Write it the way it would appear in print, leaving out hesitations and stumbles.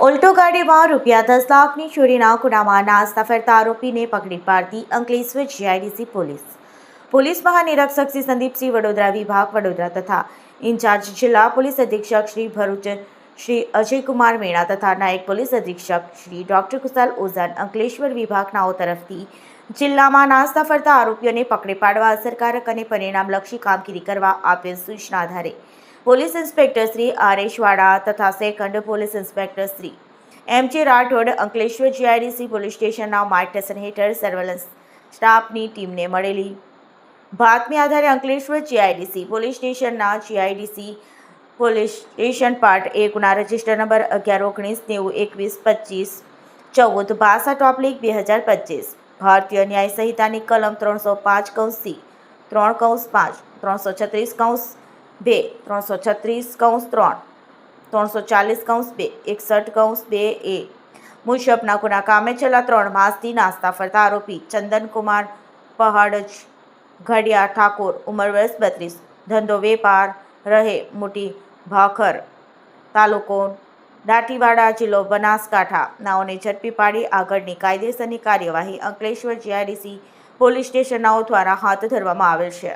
ઓલ્ટો ગાડીમાં ₹10 લાખની ચોરીના ગુનામાં નાસ્તા ફરતા આરોપીને પકડી પાડતી અંકલેશ્વર જીઆઈડીસી પોલીસ મહાનિરીક્ષક શ્રી સંદીપસિંહ, વડોદરા વિભાગ વડોદરા તથા ઇન્ચાર્જ જિલ્લા પોલીસ અધિક્ષક શ્રી ભરૂચ શ્રી અજયકુમાર મેણા તથા નાયબ પોલીસ અધિક્ષક શ્રી ડોક્ટર કુશાલ ઓઝાન અંકલેશ્વર વિભાગનાઓ તરફથી જિલ્લામાં નાસ્તા ફરતા આરોપીઓને પકડી પાડવા અસરકારક અને પરિણામલક્ષી કામગીરી કરવા આપેલ સૂચના આધારે police inspector Shri R S. Vada તથા second police inspector Shri M J. Rathod Ankleshwar GIDC police સ્ટેશનના માર્ગદર્શન હેઠળ સર્વેલન્સ સ્ટાફની ટીમને મળેલી બાતમી આધારે અંકલેશ્વર જીઆઈડીસી પોલીસ સ્ટેશનના જીઆઈડીસી પોલીસ સ્ટેશન પાર્ટ 1 ગુના રજિસ્ટર નંબર 1119-25-14-62/2025 ભારતીય ન્યાય સંહિતાની કલમ 305(c) 3(5) 336(2) 336(3) 340(2) 61(2) મુજબના ગુના કામે છેલ્લા 3 માસથી નાસ્તા ફરતા આરોપી ચંદનકુમાર પહાડજ ઘડિયા ઠાકોર, ઉંમર વર્ષ 32, ધંધો વેપાર, રહે મોટી ભાખર, તાલુકો દાંતીવાડા, જિલ્લો બનાસકાંઠા નાઓને ઝડપી પાડી આગળની કાયદેસરની કાર્યવાહી અંકલેશ્વર જીઆઈડીસી પોલીસ સ્ટેશનનાઓ દ્વારા હાથ ધરવામાં આવેલ છે.